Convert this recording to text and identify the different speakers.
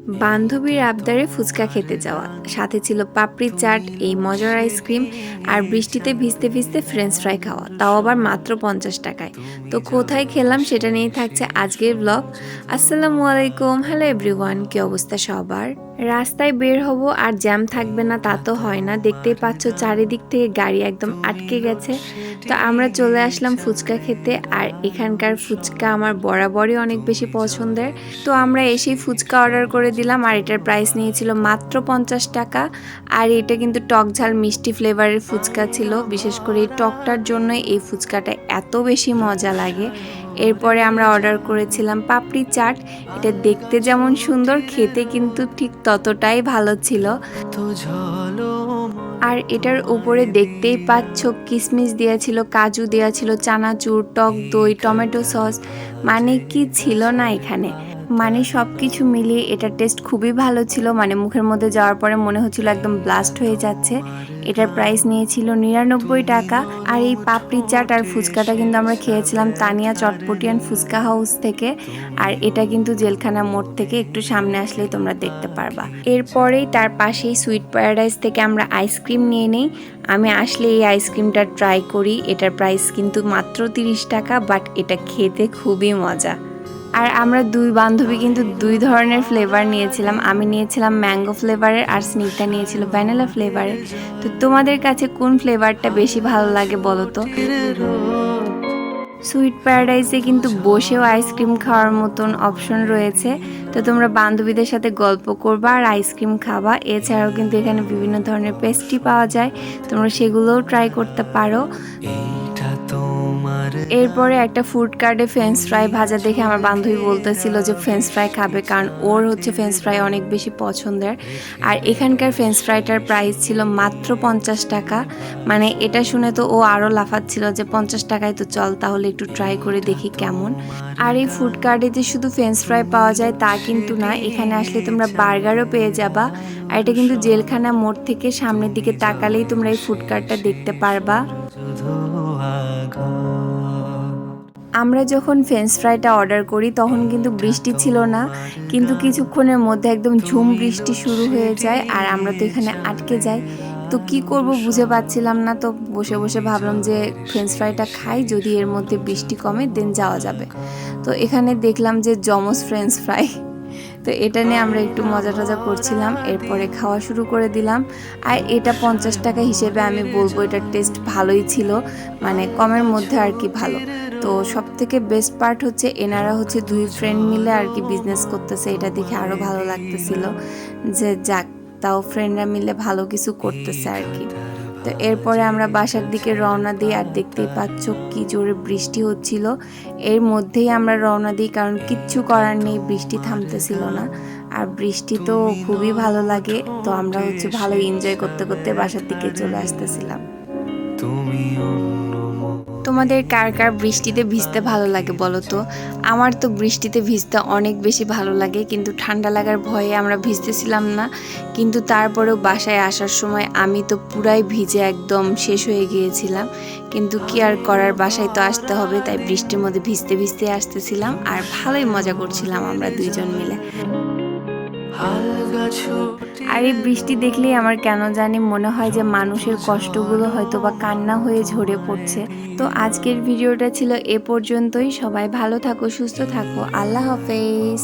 Speaker 1: বান্ধবীর আবদারে ফুচকা খেতে যাওয়া, সাথে ছিল পাপড়ি চাট, এই মজার আইসক্রিম আর বৃষ্টিতে ভিজতে ভিজতে ফ্রেঞ্চ ফ্রাই খাওয়া, তাও আবার মাত্র 50 টাকায়। তো কোথায় খেলাম সেটা নিয়েই থাকছে আজকের ব্লগ। আসসালামু আলাইকুম, হ্যালো এভরিওয়ান, কি অবস্থা সবার? রাস্তায় বের হব আর জ্যাম থাকবে না তা তো হয় না, দেখতেই পাচ্ছ চারিদিক থেকে গাড়ি একদম আটকে গেছে। তো আমরা চলে আসলাম ফুচকা খেতে, আর এখানকার ফুচকা আমার বরাবরই অনেক বেশি পছন্দের। তো আমরা এসেই ফুচকা অর্ডার করে দিলাম, আর এটার প্রাইস নিয়েছিল মাত্র 50 টাকা। আর এটা কিন্তু টক ঝাল মিষ্টি ফ্লেভারের ফুচকা ছিল, বিশেষ করে এই টকটার জন্যই এই ফুচকাটা এত বেশি মজা লাগে। এরপরে আমরা অর্ডার করেছিলাম পাপড়ি চাট। এটা দেখতে যেমন সুন্দর, খেতে কিন্তু ঠিক ততটাই ভালো ছিল। আর এটার উপরে দেখতেই পাচ্ছ কিশমিশ দেওয়া ছিল, কাজু দেওয়া ছিল, চানাচুর, টক দই, টমেটো সস, মানে কি ছিল না এখানে। মানে সব কিছু মিলিয়ে এটার টেস্ট খুবই ভালো ছিল, মানে মুখের মধ্যে যাওয়ার পরে মনে হচ্ছিল একদম ব্লাস্ট হয়ে যাচ্ছে। এটার প্রাইস নিয়েছিল 99 টাকা। আর এই পাপড়ি চাট আর ফুচকাটা কিন্তু আমরা খেয়েছিলাম তানিয়া চটপটিয়ান ফুচকা হাউস থেকে, আর এটা কিন্তু জেলখানা মোড় থেকে একটু সামনে আসলেই তোমরা দেখতে পারবা। এরপরেই তার পাশেই সুইট প্যারাডাইস থেকে আমরা আইসক্রিম নিয়ে নেই। আমি আসলে এই আইসক্রিমটা ট্রাই করি। এটার প্রাইস কিন্তু মাত্র 30 টাকা, বাট এটা খেতে খুবই মজা। আর আমরা দুই বান্ধবী কিন্তু দুই ধরনের ফ্লেভার নিয়েছিলাম। আমি নিয়েছিলাম ম্যাঙ্গো ফ্লেভারের, আর স্নিগ্ধা নিয়েছিল ভ্যানিলা ফ্লেভারের। তো তোমাদের কাছে কোন ফ্লেভারটা বেশি ভালো লাগে বলো তো? সুইট প্যারাডাইসে কিন্তু বসেও আইসক্রিম খাওয়ার মতন অপশন রয়েছে। তো তোমরা বান্ধবীদের সাথে গল্প করবা আর আইসক্রিম খাবা। এছাড়াও কিন্তু এখানে বিভিন্ন ধরনের পেস্ট্রি পাওয়া যায়, তোমরা সেগুলোও ট্রাই করতে পারো। এরপরে একটা ফুড কার্টে ফ্রেঞ্চ ফ্রাই ভাজা দেখে আমার বান্ধবী বলতেছিল যে ফ্রেঞ্চ ফ্রাই খাবে, কারণ ওর হচ্ছে ফ্রেঞ্চ ফ্রাই অনেক বেশি পছন্দের। আর এখানকার ফ্রেঞ্চ ফ্রাইটার প্রাইস ছিল মাত্র 50 টাকা। মানে এটা শুনে তো ও আরও লাফাচ্ছিল যে 50 টাকায়, তো চল তাহলে একটু ট্রাই করে দেখি কেমন। আর এই ফুড কার্টে যে শুধু ফ্রেঞ্চ ফ্রাই পাওয়া যায় তা কিন্তু না, এখানে আসলে তোমরা বার্গারও পেয়ে যাবা। আর এটা কিন্তু জেলখানা মোড় থেকে সামনের দিকে তাকালেই তোমরা এই ফুড কার্টটা দেখতে পারবা। আমরা যখন ফ্রেঞ্চ ফ্রাইটা অর্ডার করি তখন কিন্তু বৃষ্টি ছিল না, কিন্তু কিছুক্ষণের মধ্যে একদম ঝুম বৃষ্টি শুরু হয়ে যায়, আর আমরা তো এখানে আটকে যাই। তো কি করব বুঝে পাচ্ছিলাম না, তো বসে বসে ভাবলাম যে ফ্রেঞ্চ ফ্রাইটা খাই, যদি এর মধ্যে বৃষ্টি কমে দেন যাওয়া যাবে। তো এখানে দেখলাম যে জমস ফ্রেঞ্চ ফ্রাই, তো এটা নিয়ে আমরা একটু মজা টজা করছিলাম। এরপরে খাওয়া শুরু করে দিলাম। আর এটা 50 টাকা হিসেবে আমি বলবো এটার টেস্ট ভালোই ছিল, মানে কমের মধ্যে আর কি ভালো। তো সব থেকে বেস্ট পার্ট হচ্ছে এনারা হচ্ছে দুই ফ্রেন্ড মিলে আর কি বিজনেস করতেছে, এটা দেখে আরও ভালো লাগতেছিল যে যাক, তাও ফ্রেন্ডরা মিলে ভালো কিছু করতেছে আর কি। তো এরপরে আমরা বাসার দিকে রওনা দিই, আর দেখতেই পাচ্ছ কি জোরে বৃষ্টি হচ্ছিল। এর মধ্যেই আমরা রওনা দিই, কারণ কিচ্ছু করার নেই, বৃষ্টি থামতেছিল না। আর বৃষ্টি তো খুবই ভালো লাগে, তো আমরা হচ্ছে ভালো এনজয় করতে করতে বাসার দিকে চলে আসতেছিলাম। তোমাদের কার কার বৃষ্টিতে ভিজতে ভালো লাগে বলো তো? আমার তো বৃষ্টিতে ভিজতে অনেক বেশি ভালো লাগে, কিন্তু ঠান্ডা লাগার ভয়ে আমরা ভিজতেছিলাম না। কিন্তু তারপরেও বাসায় আসার সময় আমি তো পুরাই ভিজে একদম শেষ হয়ে গিয়েছিলাম, কিন্তু কি আর করার, বাসায় তো আসতে হবে, তাই বৃষ্টির মধ্যে ভিজতে ভিজতে আসতেছিলাম, আর ভালোই মজা করছিলাম আমরা দুইজন মিলে। আর এই বৃষ্টি দেখলেই আমার কেন জানি মনে হয় যে মানুষের কষ্টগুলো হয়তো বা কান্না হয়ে ঝরে পড়ছে। তো আজকের ভিডিওটা ছিল এ পর্যন্তই। সবাই ভালো থাকো, সুস্থ থাকো, আল্লাহ হাফেজ।